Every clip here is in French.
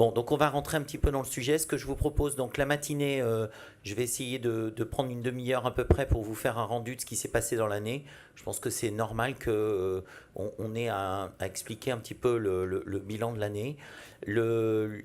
Bon, donc on va rentrer un petit peu dans le sujet. Ce que je vous propose, donc la matinée, je vais essayer de prendre une demi-heure à peu près pour vous faire un rendu de ce qui s'est passé dans l'année. Je pense que c'est normal que on ait à expliquer un petit peu le bilan de l'année.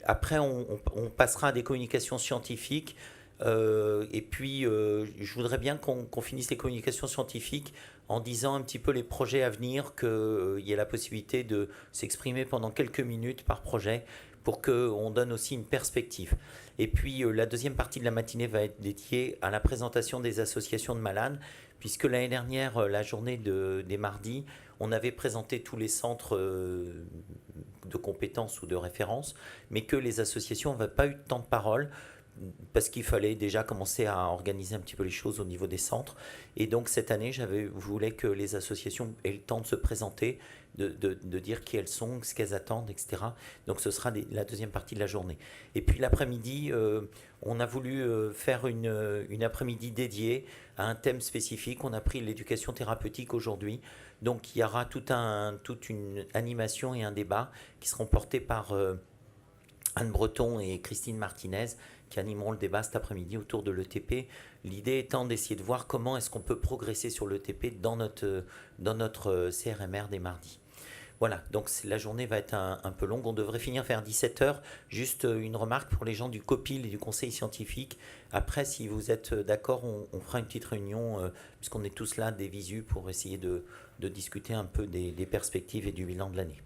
Après, on passera à des communications scientifiques. Et puis, je voudrais bien qu'on finisse les communications scientifiques en disant un petit peu les projets à venir, qu'il y ait la possibilité de s'exprimer pendant quelques minutes par projet pour qu'on donne aussi une perspective. Et puis la deuxième partie de la matinée va être dédiée à la présentation des associations de malades, puisque l'année dernière, la journée des mardis, on avait présenté tous les centres de compétences ou de référence, mais que les associations n'avaient pas eu de temps de parole parce qu'il fallait déjà commencer à organiser un petit peu les choses au niveau des centres. Et donc cette année, voulais que les associations aient le temps de se présenter, de dire qui elles sont, ce qu'elles attendent, etc. Donc ce sera la deuxième partie de la journée. Et puis l'après-midi, on a voulu faire une après-midi dédiée à un thème spécifique. On a pris l'éducation thérapeutique aujourd'hui. Donc il y aura toute une animation et un débat qui seront portés par Anne Breton et Christine Martinez qui animeront le débat cet après-midi autour de l'ETP. L'idée étant d'essayer de voir comment est-ce qu'on peut progresser sur l'ETP dans notre CRMR des mardis. Voilà, donc la journée va être un peu longue. On devrait finir vers 17h. Juste une remarque pour les gens du COPIL et du Conseil scientifique. Après, si vous êtes d'accord, on fera une petite réunion, puisqu'on est tous là, des visus, pour essayer de discuter un peu des perspectives et du bilan de l'année.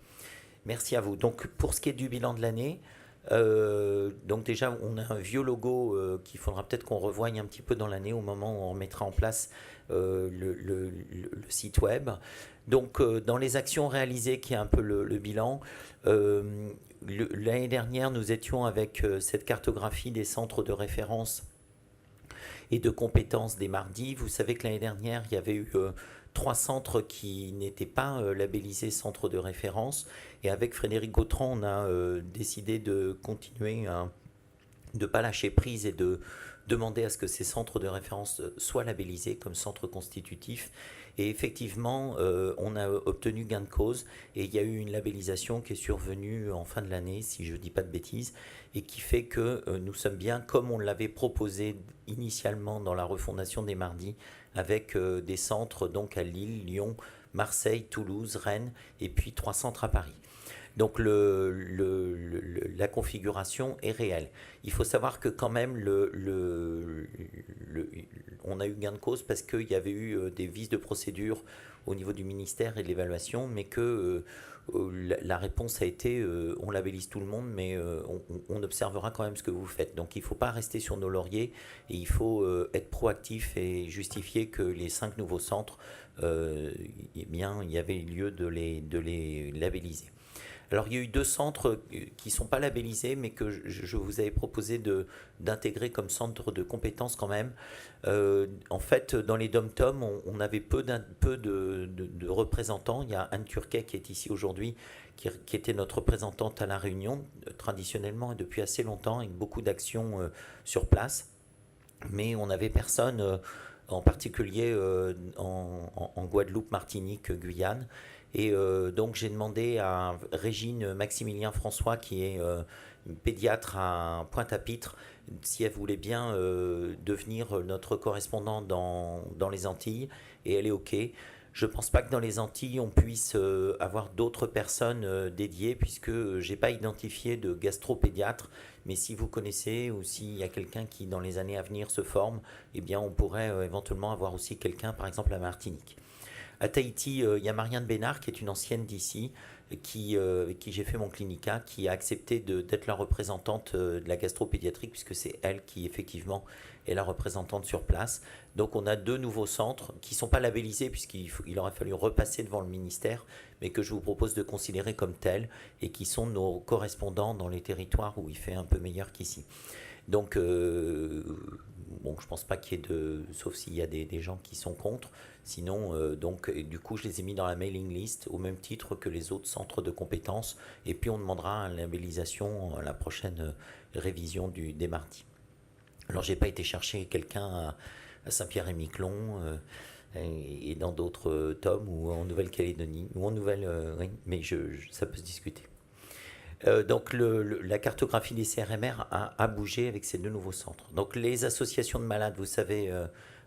Merci à vous. Donc, pour ce qui est du bilan de l'année, donc déjà, on a un vieux logo qu'il faudra peut-être qu'on revoie un petit peu dans l'année au moment où on mettra en place le site web. Donc, dans les actions réalisées, qui est un peu le bilan, l'année dernière, nous étions avec cette cartographie des centres de référence et de compétences des mardis. Vous savez que l'année dernière, il y avait eu 3 centres qui n'étaient pas labellisés centres de référence. Et avec Frédéric Gautran, on a décidé de continuer de ne pas lâcher prise et de demander à ce que ces centres de référence soient labellisés comme centres constitutifs. Et effectivement, on a obtenu gain de cause et il y a eu une labellisation qui est survenue en fin de l'année, si je ne dis pas de bêtises, et qui fait que nous sommes bien comme on l'avait proposé initialement dans la refondation des mardis, avec des centres donc à Lille, Lyon, Marseille, Toulouse, Rennes et puis 3 centres à Paris. Donc la configuration est réelle. Il faut savoir que quand même on a eu gain de cause parce qu'il y avait eu des vices de procédure au niveau du ministère et de l'évaluation, mais que la réponse a été on labellise tout le monde, mais on observera quand même ce que vous faites. Donc il ne faut pas rester sur nos lauriers et il faut être proactif et justifier que les 5 nouveaux centres, eh bien, il y avait lieu de les labelliser. Alors il y a eu 2 centres qui ne sont pas labellisés, mais que je vous avais proposé d'intégrer comme centre de compétences quand même. En fait, dans les dom-tom, on avait peu de représentants. Il y a Anne Turquet qui est ici aujourd'hui, qui était notre représentante à la Réunion, traditionnellement et depuis assez longtemps, avec beaucoup d'actions sur place. Mais on n'avait personne, en particulier en Guadeloupe, Martinique, Guyane. Et donc j'ai demandé à Régine Maximilien-François, qui est une pédiatre à Pointe-à-Pitre, si elle voulait bien devenir notre correspondant dans les Antilles, et elle est OK. Je ne pense pas que dans les Antilles, on puisse avoir d'autres personnes dédiées, puisque je n'ai pas identifié de gastropédiatre. Mais si vous connaissez ou s'il y a quelqu'un qui, dans les années à venir, se forme, eh bien, on pourrait éventuellement avoir aussi quelqu'un, par exemple, à Martinique. À Tahiti, il y a Marianne Bénard, qui est une ancienne d'ici, avec qui j'ai fait mon clinica, qui a accepté d'être la représentante de la gastropédiatrie, puisque c'est elle qui, effectivement, est la représentante sur place. Donc, on a 2 nouveaux centres qui ne sont pas labellisés, puisqu'il aurait fallu repasser devant le ministère, mais que je vous propose de considérer comme tels, et qui sont nos correspondants dans les territoires où il fait un peu meilleur qu'ici. Donc, bon, je pense pas qu'il y ait sauf s'il y a des gens qui sont contre. Sinon, donc, du coup, je les ai mis dans la mailing list au même titre que les autres centres de compétences. Et puis, on demandera la labellisation à la prochaine révision des mardis. Alors, j'ai pas été chercher quelqu'un à Saint-Pierre-et-Miquelon et dans d'autres tomes ou en Nouvelle-Calédonie ou en Nouvelle, oui, mais ça peut se discuter. Donc la cartographie des CRMR a bougé avec ces deux nouveaux centres. Donc les associations de malades, vous savez,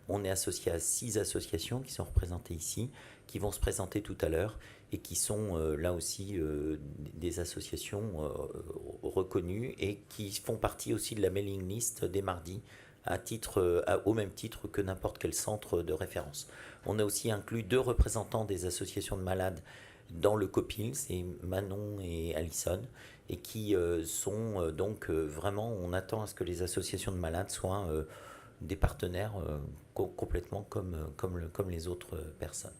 on est associé à 6 associations qui sont représentées ici, qui vont se présenter tout à l'heure et qui sont là aussi des associations reconnues et qui font partie aussi de la mailing list des mardis au même titre que n'importe quel centre de référence. On a aussi inclus 2 représentants des associations de malades dans le COPIL, c'est Manon et Alison, et qui sont donc vraiment, on attend à ce que les associations de malades soient des partenaires complètement comme les autres personnes.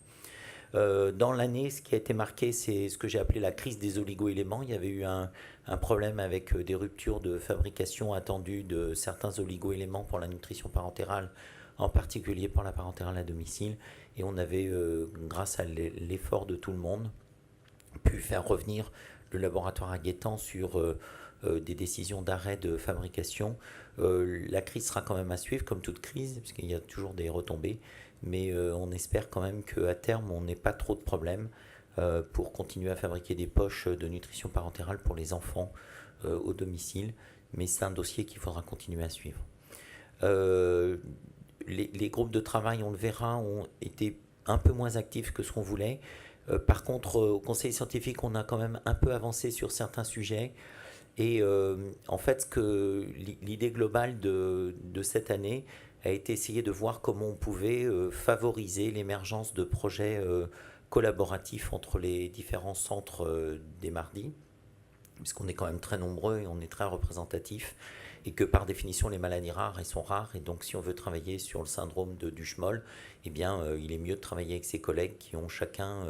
Dans l'année, ce qui a été marqué, c'est ce que j'ai appelé la crise des oligo-éléments. Il y avait eu un problème avec des ruptures de fabrication attendues de certains oligo-éléments pour la nutrition parentérale, en particulier pour la parentérale à domicile. Et on avait, grâce à l'effort de tout le monde, pu faire revenir le laboratoire à Guétan sur des décisions d'arrêt de fabrication. La crise sera quand même à suivre, comme toute crise, puisqu'il y a toujours des retombées. Mais on espère quand même qu'à terme, on n'ait pas trop de problèmes pour continuer à fabriquer des poches de nutrition parentérale pour les enfants au domicile. Mais c'est un dossier qu'il faudra continuer à suivre. Les groupes de travail, on le verra, ont été un peu moins actifs que ce qu'on voulait. Par contre, au conseil scientifique, on a quand même un peu avancé sur certains sujets. Et en fait, l'idée globale de cette année a été essayer de voir comment on pouvait favoriser l'émergence de projets collaboratifs entre les différents centres des mardis, puisqu'on est quand même très nombreux et on est très représentatifs, et que par définition les maladies rares, elles sont rares, et donc si on veut travailler sur le syndrome de Duchemol, eh bien il est mieux de travailler avec ses collègues qui ont chacun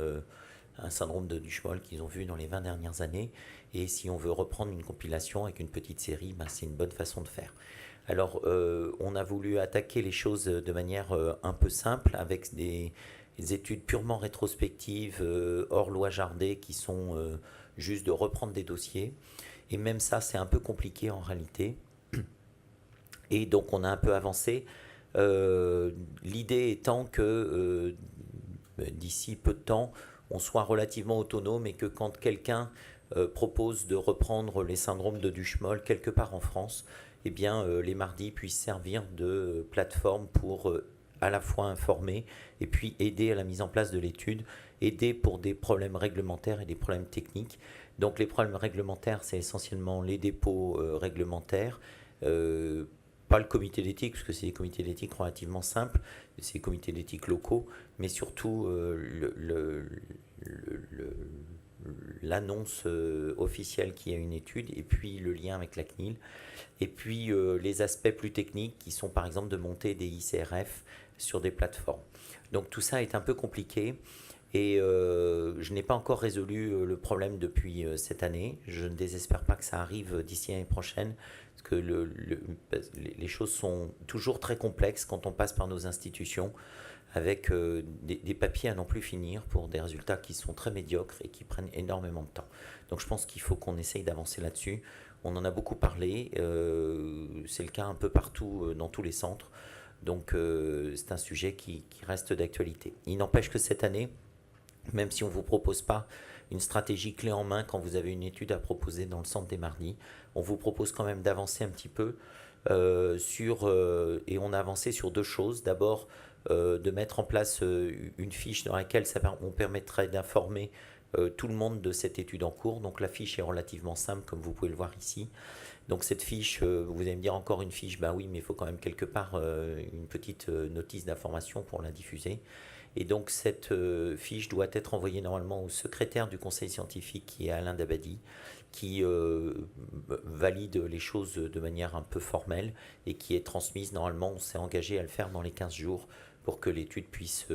un syndrome de Duchemol qu'ils ont vu dans les 20 dernières années, et si on veut reprendre une compilation avec une petite série, ben, c'est une bonne façon de faire. Alors on a voulu attaquer les choses de manière un peu simple, avec des études purement rétrospectives, hors loi Jardé, qui sont juste de reprendre des dossiers, et même ça c'est un peu compliqué en réalité. Et donc on a un peu avancé, l'idée étant que d'ici peu de temps, on soit relativement autonome, et que quand quelqu'un propose de reprendre les syndromes de Duchemol quelque part en France, eh bien les mardis puissent servir de plateforme pour à la fois informer et puis aider à la mise en place de l'étude, aider pour des problèmes réglementaires et des problèmes techniques. Donc les problèmes réglementaires, c'est essentiellement les dépôts réglementaires, pas le comité d'éthique, parce que c'est des comités d'éthique relativement simples, c'est des comités d'éthique locaux, mais surtout l'annonce officielle qu'il y a une étude, et puis le lien avec la CNIL, et puis les aspects plus techniques qui sont par exemple de monter des ICRF sur des plateformes. Donc tout ça est un peu compliqué, et je n'ai pas encore résolu le problème depuis cette année. Je ne désespère pas que ça arrive d'ici l'année prochaine, parce que les choses sont toujours très complexes quand on passe par nos institutions, avec des papiers à n'en plus finir pour des résultats qui sont très médiocres et qui prennent énormément de temps. Donc je pense qu'il faut qu'on essaye d'avancer là-dessus. On en a beaucoup parlé, c'est le cas un peu partout dans tous les centres, donc c'est un sujet qui reste d'actualité. Il n'empêche que cette année, même si on ne vous propose pas une stratégie clé en main quand vous avez une étude à proposer dans le centre des mardis, on vous propose quand même d'avancer un petit peu et on a avancé sur 2 choses. D'abord, de mettre en place une fiche dans laquelle on permettrait d'informer tout le monde de cette étude en cours. Donc la fiche est relativement simple, comme vous pouvez le voir ici. Donc cette fiche, vous allez me dire encore une fiche, ben oui, mais il faut quand même quelque part une petite notice d'information pour la diffuser. Et donc cette fiche doit être envoyée normalement au secrétaire du conseil scientifique, qui est Alain Dabadi, qui valide les choses de manière un peu formelle, et qui est transmise normalement. On s'est engagé à le faire dans les 15 jours pour que l'étude puisse,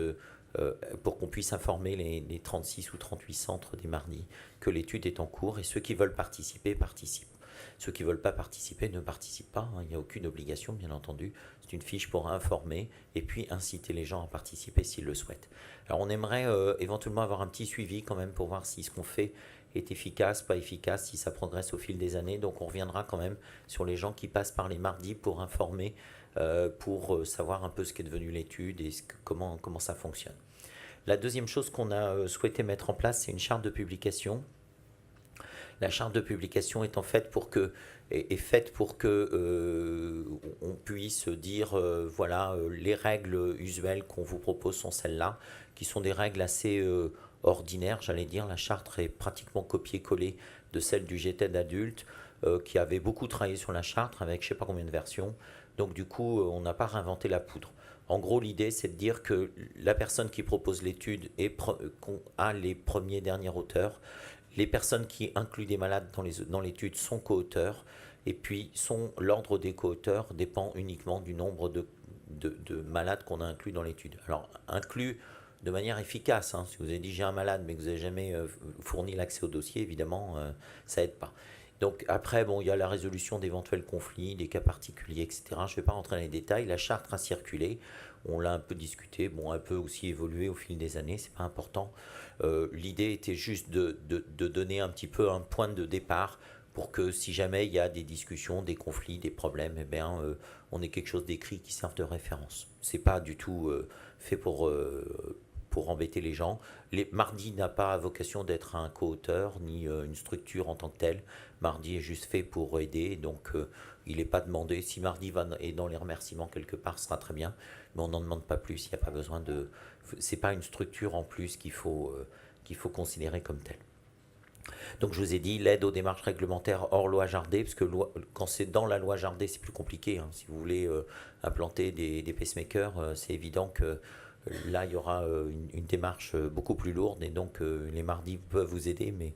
pour qu'on puisse informer les 36 ou 38 centres des mardis que l'étude est en cours, et ceux qui veulent participer participent. Ceux qui ne veulent pas participer ne participent pas, hein, il n'y a aucune obligation bien entendu, c'est une fiche pour informer et puis inciter les gens à participer s'ils le souhaitent. Alors on aimerait éventuellement avoir un petit suivi quand même pour voir si ce qu'on fait est efficace, pas efficace, si ça progresse au fil des années, donc on reviendra quand même sur les gens qui passent par les mardis pour informer, pour savoir un peu ce qu'est devenu l'étude et comment ça fonctionne. La deuxième chose qu'on a souhaité mettre en place, c'est une charte de publication. La charte de publication est en fait est faite pour que on puisse dire voilà les règles usuelles qu'on vous propose sont celles-là, qui sont des règles assez ordinaires, j'allais dire. La charte est pratiquement copiée-collée de celle du GTED adulte, qui avait beaucoup travaillé sur la charte avec je sais pas combien de versions. Donc du coup, on n'a pas réinventé la poudre. En gros, l'idée, c'est de dire que la personne qui propose l'étude a les premiers derniers auteurs. Les personnes qui incluent des malades dans l'étude sont co-auteurs. Et puis, l'ordre des co-auteurs dépend uniquement du nombre de malades qu'on a inclus dans l'étude. Alors, inclus de manière efficace. Hein. Si vous avez dit j'ai un malade, mais que vous n'avez jamais fourni l'accès au dossier, évidemment, ça aide pas. Donc après, bon, il y a la résolution d'éventuels conflits, des cas particuliers, etc. Je ne vais pas rentrer dans les détails. La charte a circulé, on l'a un peu discuté, bon, un peu aussi évolué au fil des années, c'est pas important. L'idée était juste de donner un petit peu un point de départ pour que si jamais il y a des discussions, des conflits, des problèmes, eh bien, on ait quelque chose d'écrit qui serve de référence. C'est pas du tout fait pour embêter les gens. Mardi n'a pas vocation d'être un co-auteur ni une structure en tant que telle. Mardi est juste fait pour aider, donc il n'est pas demandé. Si Mardi est dans les remerciements quelque part, ce sera très bien, mais on n'en demande pas plus. Il n'y a pas besoin de. C'est pas une structure en plus qu'il faut considérer comme telle. Donc je vous ai dit l'aide aux démarches réglementaires hors loi Jardé, parce que quand c'est dans la loi Jardé, c'est plus compliqué. Hein. Si vous voulez implanter des pacemakers, c'est évident que là, il y aura une démarche beaucoup plus lourde, et donc les mardis peuvent vous aider, mais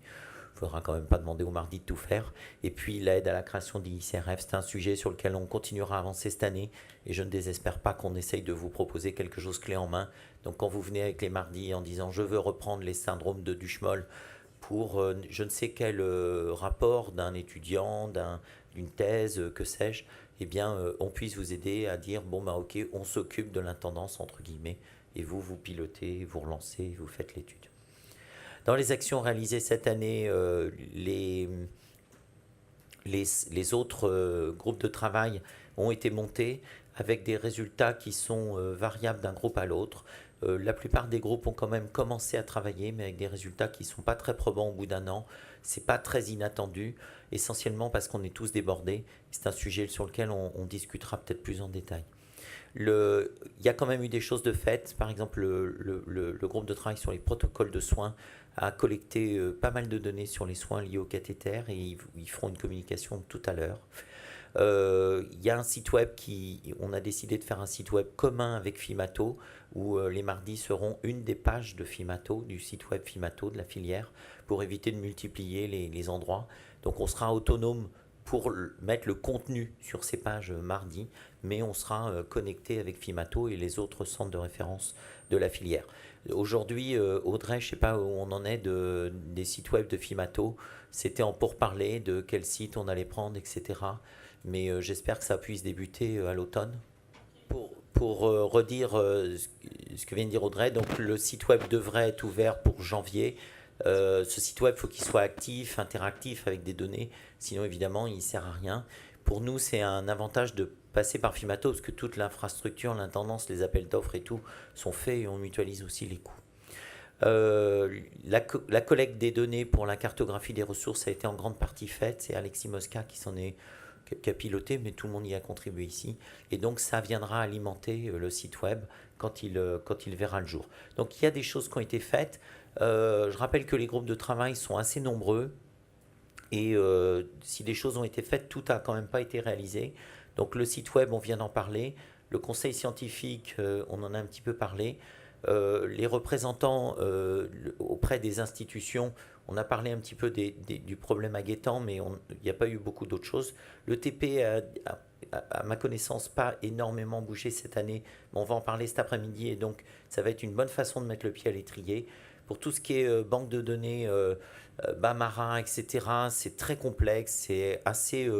il ne faudra quand même pas demander aux mardis de tout faire. Et puis l'aide à la création d'ICRF, c'est un sujet sur lequel on continuera à avancer cette année, et je ne désespère pas qu'on essaye de vous proposer quelque chose clé en main. Donc quand vous venez avec les mardis en disant je veux reprendre les syndromes de Duchemol pour je ne sais quel rapport d'un étudiant, d'une thèse, que sais-je, eh bien on puisse vous aider à dire bon bah ok, on s'occupe de l'intendance entre guillemets, et vous pilotez, vous relancez, vous faites l'étude. Dans les actions réalisées cette année, les autres groupes de travail ont été montés avec des résultats qui sont variables d'un groupe à l'autre. La plupart des groupes ont quand même commencé à travailler, mais avec des résultats qui ne sont pas très probants au bout d'un an. C'est pas très inattendu, essentiellement parce qu'on est tous débordés. C'est un sujet sur lequel on discutera peut-être plus en détail. Il y a quand même eu des choses de faites. Par exemple, le groupe de travail sur les protocoles de soins a collecté pas mal de données sur les soins liés au cathéter, et ils feront une communication tout à l'heure. Il y a un site web on a décidé de faire un site web commun avec Fimato, où les mardis seront une des pages de Fimato, du site web Fimato, de la filière, pour éviter de multiplier les endroits. Donc on sera autonome pour mettre le contenu sur ces pages mardi, mais on sera connecté avec Fimato et les autres centres de référence de la filière. Aujourd'hui, Audrey, je ne sais pas où on en est des sites web de Fimato. C'était en pourparlers de quel site on allait prendre, etc. Mais j'espère que ça puisse débuter à l'automne. Pour redire ce que vient de dire Audrey, donc le site web devrait être ouvert pour janvier. Ce site web, il faut qu'il soit actif, interactif avec des données, sinon évidemment il ne sert à rien. Pour nous, c'est un avantage de passer par Fimato, parce que toute l'infrastructure, l'intendance, les appels d'offres et tout sont faits, et on mutualise aussi les coûts. La collecte des données pour la cartographie des ressources a été en grande partie faite. C'est Alexis Mosca qui a piloté, mais tout le monde y a contribué ici. Et donc ça viendra alimenter le site web quand il verra le jour. Donc il y a des choses qui ont été faites. Je rappelle que les groupes de travail sont assez nombreux, et si des choses ont été faites, tout n'a quand même pas été réalisé. Donc le site web, on vient d'en parler. Le conseil scientifique, on en a un petit peu parlé. Les représentants auprès des institutions, on a parlé un petit peu du problème à Guétan, mais il n'y a pas eu beaucoup d'autres choses. Le TP à ma connaissance, pas énormément bougé cette année, mais on va en parler cet après-midi, et donc ça va être une bonne façon de mettre le pied à l'étrier. Pour tout ce qui est banque de données, Bamara, etc., c'est très complexe, c'est assez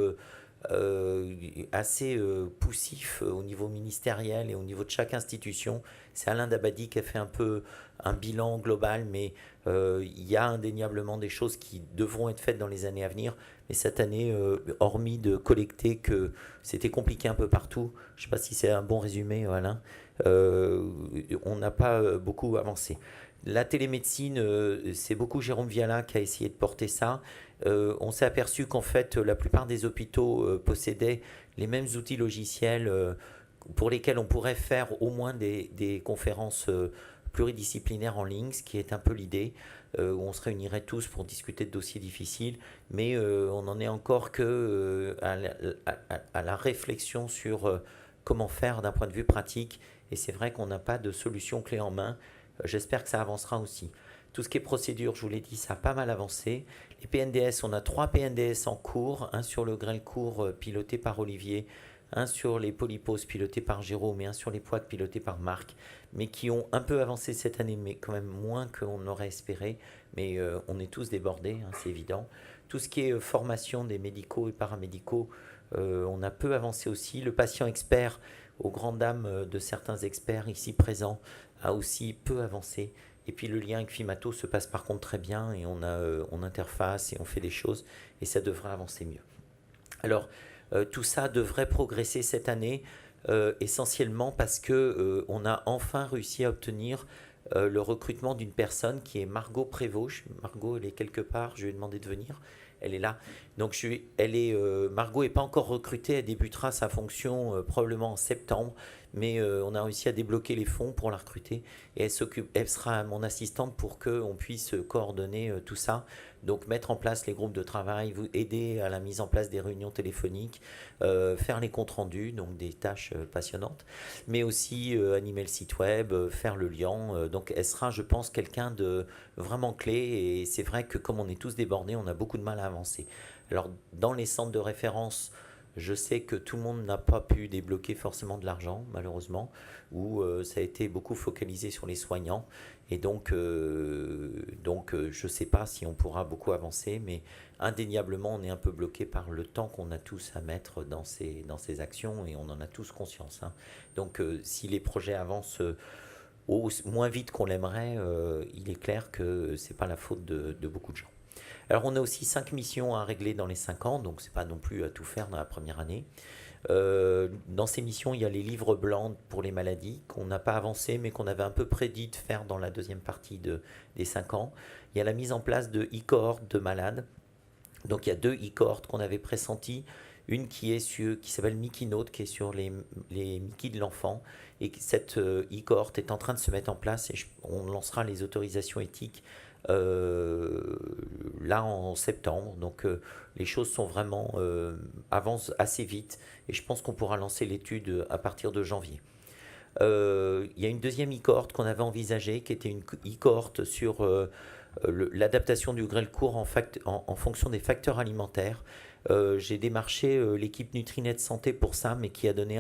poussif au niveau ministériel et au niveau de chaque institution. C'est Alain Dabadi qui a fait un peu un bilan global, mais il y a indéniablement des choses qui devront être faites dans les années à venir. Mais cette année, hormis de collecter que c'était compliqué un peu partout, je ne sais pas si c'est un bon résumé, Alain, euh, on n'a pas beaucoup avancé. La télémédecine, c'est beaucoup Jérôme Viala qui a essayé de porter ça. On s'est aperçu qu'en fait, la plupart des hôpitaux possédaient les mêmes outils logiciels pour lesquels on pourrait faire au moins des conférences pluridisciplinaires en ligne, ce qui est un peu l'idée, où on se réunirait tous pour discuter de dossiers difficiles, mais on n'en est encore que à la réflexion sur comment faire d'un point de vue pratique, et c'est vrai qu'on n'a pas de solution clé en main. J'espère que ça avancera aussi. Tout ce qui est procédure, je vous l'ai dit, ça a pas mal avancé. Les PNDS, on a 3 PNDS en cours, un sur le grêle-court piloté par Olivier, un sur les polyposes piloté par Jérôme et un sur les poids piloté par Marc, mais qui ont un peu avancé cette année, mais quand même moins qu'on aurait espéré. Mais on est tous débordés, hein, c'est évident. Tout ce qui est formation des médicaux et paramédicaux, on a peu avancé aussi. Le patient expert, aux grandes dames de certains experts ici présents, a aussi peu avancé. Et puis le lien avec Fimato se passe par contre très bien et on interface et on fait des choses et ça devrait avancer mieux. Alors tout ça devrait progresser cette année essentiellement parce que on a enfin réussi à obtenir le recrutement d'une personne qui est Margot Prévost. Margot, elle est quelque part, je lui ai demandé de venir. Elle est là. Donc Margot n'est pas encore recrutée, elle débutera sa fonction probablement en septembre, mais on a réussi à débloquer les fonds pour la recruter et elle sera mon assistante pour qu'on puisse coordonner tout ça. Donc mettre en place les groupes de travail, vous aider à la mise en place des réunions téléphoniques, faire les comptes rendus, donc des tâches passionnantes, mais aussi animer le site web, faire le lien. Donc elle sera, je pense, quelqu'un de vraiment clé et c'est vrai que comme on est tous débordés, on a beaucoup de mal à avancer. Alors dans les centres de référence, je sais que tout le monde n'a pas pu débloquer forcément de l'argent, malheureusement, ou ça a été beaucoup focalisé sur les soignants. Et donc, je ne sais pas si on pourra beaucoup avancer, mais indéniablement, on est un peu bloqué par le temps qu'on a tous à mettre dans ces actions, et on en a tous conscience, hein. Donc, si les projets avancent moins vite qu'on l'aimerait, il est clair que ce n'est pas la faute de beaucoup de gens. Alors on a aussi 5 missions à régler dans les 5 ans, donc c'est pas non plus à tout faire dans la première année. Dans ces missions, il y a les livres blancs pour les maladies qu'on n'a pas avancé mais qu'on avait un peu prédit de faire dans la deuxième partie des 5 ans. Il y a la mise en place de e-cohortes de malades. Donc il y a 2 e-cohortes qu'on avait pressenties. Une qui s'appelle Mickey Note, qui est sur les Mickey de l'enfant. Et cette e-cohorte est en train de se mettre en place et on lancera les autorisations éthiques là en septembre. Donc les choses sont vraiment avancent assez vite et je pense qu'on pourra lancer l'étude à partir de janvier. Il y a une deuxième e-cohorte qu'on avait envisagée qui était une e-cohorte sur l'adaptation du grêle-court en fonction des facteurs alimentaires. J'ai démarché l'équipe Nutrinet Santé pour ça, mais qui a donné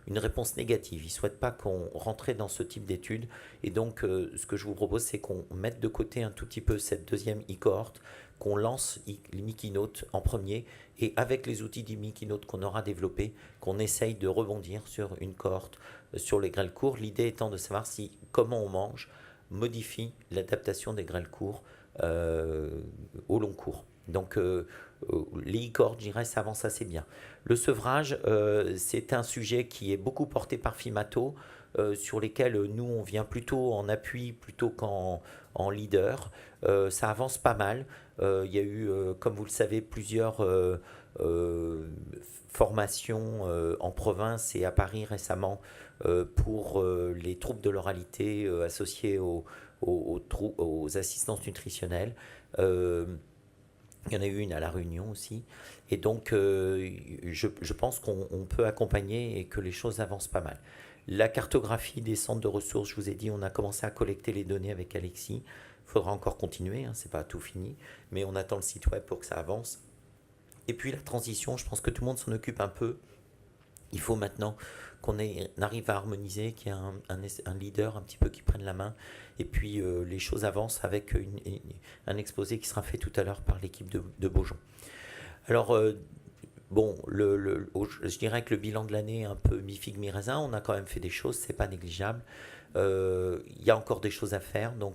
une réponse négative. Ils ne souhaitent pas qu'on rentrait dans ce type d'études. Et donc, ce que je vous propose, c'est qu'on mette de côté un tout petit peu cette deuxième e-cohorte, qu'on lance les Mickey Note en premier, et avec les outils du Mickey Note qu'on aura développés, qu'on essaye de rebondir sur une cohorte sur les grêles courts. L'idée étant de savoir si comment on mange modifie l'adaptation des grêles courts au long cours. Donc les e-cohortes, je dirais, ça avance assez bien. Le sevrage, c'est un sujet qui est beaucoup porté par Fimato, sur lesquels nous, on vient plutôt en appui plutôt qu'en leader. Ça avance pas mal. Il y a eu, comme vous le savez, plusieurs formations en province et à Paris récemment pour les troubles de l'oralité associés aux assistances nutritionnelles. Il y en a eu une à La Réunion aussi. Et donc, je pense qu'on peut accompagner et que les choses avancent pas mal. La cartographie des centres de ressources, je vous ai dit, on a commencé à collecter les données avec Alexis. Il faudra encore continuer, hein, c'est pas tout fini. Mais on attend le site web pour que ça avance. Et puis la transition, je pense que tout le monde s'en occupe un peu. Il faut maintenant qu'on arrive à harmoniser, qu'il y ait un leader un petit peu qui prenne la main. Et puis les choses avancent avec un exposé qui sera fait tout à l'heure par l'équipe de Beaujon. Alors, bon, je dirais que le bilan de l'année est un peu mi-figue, mi-raisin. On a quand même fait des choses, c'est pas négligeable. Il y a encore des choses à faire, donc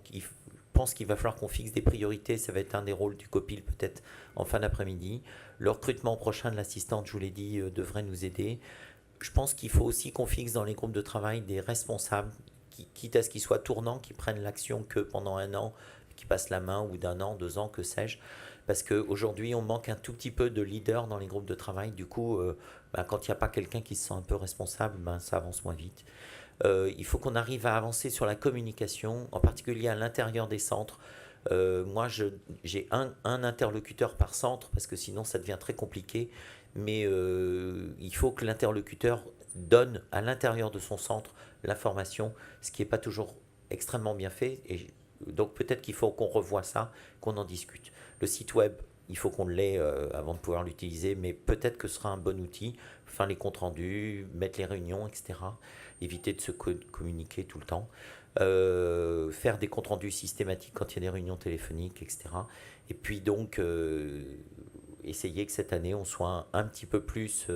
pense qu'il va falloir qu'on fixe des priorités. Ça va être un des rôles du COPIL peut-être en fin d'après-midi. Le recrutement prochain de l'assistante, je vous l'ai dit, devrait nous aider. Je pense qu'il faut aussi qu'on fixe dans les groupes de travail des responsables, quitte à ce qu'ils soient tournants, qui prennent l'action que pendant un an, qui passent la main, ou d'un an, 2 ans, que sais-je. Parce qu'aujourd'hui, on manque un tout petit peu de leader dans les groupes de travail. Du coup, quand il n'y a pas quelqu'un qui se sent un peu responsable, ça avance moins vite. Il faut qu'on arrive à avancer sur la communication, en particulier à l'intérieur des centres. Moi, j'ai un interlocuteur par centre, parce que sinon ça devient très compliqué. Mais il faut que l'interlocuteur donne à l'intérieur de son centre l'information, ce qui n'est pas toujours extrêmement bien fait. Et donc peut-être qu'il faut qu'on revoie ça, qu'on en discute. Le site web, il faut qu'on l'ait avant de pouvoir l'utiliser, mais peut-être que ce sera un bon outil. Faire les comptes rendus, mettre les réunions, etc. Éviter de se communiquer tout le temps. Faire des comptes rendus systématiques quand il y a des réunions téléphoniques, etc. Et puis donc, essayer que cette année, on soit un petit peu plus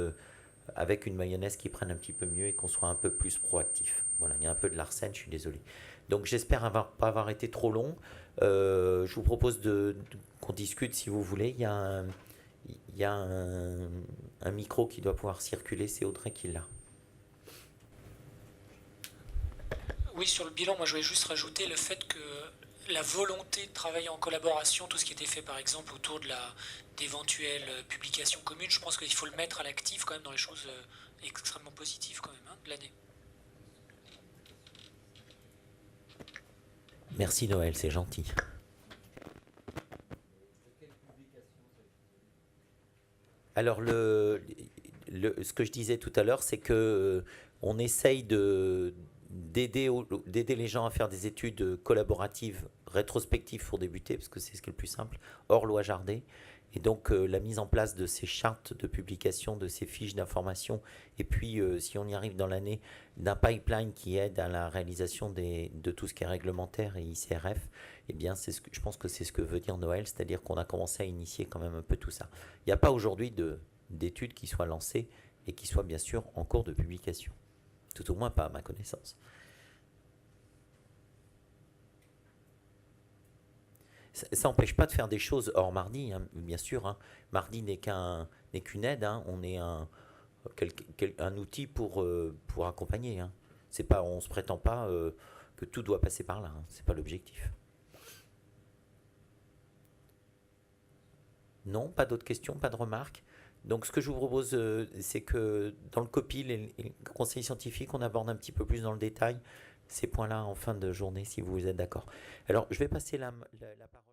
avec une mayonnaise qui prenne un petit peu mieux et qu'on soit un peu plus proactif. Voilà, il y a un peu de l'arsène, je suis désolé. Donc j'espère pas avoir été trop long. Je vous propose qu'on discute si vous voulez. Il y a un micro qui doit pouvoir circuler, c'est Audrey qui l'a. Oui, sur le bilan, moi je voulais juste rajouter le fait que la volonté de travailler en collaboration, tout ce qui était fait par exemple autour d'éventuelles publications communes, je pense qu'il faut le mettre à l'actif quand même dans les choses extrêmement positives quand même de l'année. Merci Noël, c'est gentil. Alors ce que je disais tout à l'heure, c'est que on essaye d'aider les gens à faire des études collaboratives, rétrospectives pour débuter, parce que c'est ce qui est le plus simple, hors loi Jardé. Et donc la mise en place de ces chartes de publication, de ces fiches d'information, et puis si on y arrive dans l'année, d'un pipeline qui aide à la réalisation de tout ce qui est réglementaire et ICRF, eh bien je pense que c'est ce que veut dire Noël, c'est-à-dire qu'on a commencé à initier quand même un peu tout ça. Il n'y a pas aujourd'hui d'études qui soient lancées et qui soient bien sûr en cours de publication. Tout au moins pas à ma connaissance. Ça n'empêche pas de faire des choses hors mardi, hein, bien sûr. Hein. Mardi n'est qu'une aide, hein. On est un outil pour accompagner. Hein. On ne se prétend pas que tout doit passer par là. Hein. Ce n'est pas l'objectif. Non, pas d'autres questions, pas de remarques. Donc ce que je vous propose, c'est que dans le COPIL et le conseil scientifique, on aborde un petit peu plus dans le détail ces points-là en fin de journée, si vous êtes d'accord. Alors, je vais passer la parole.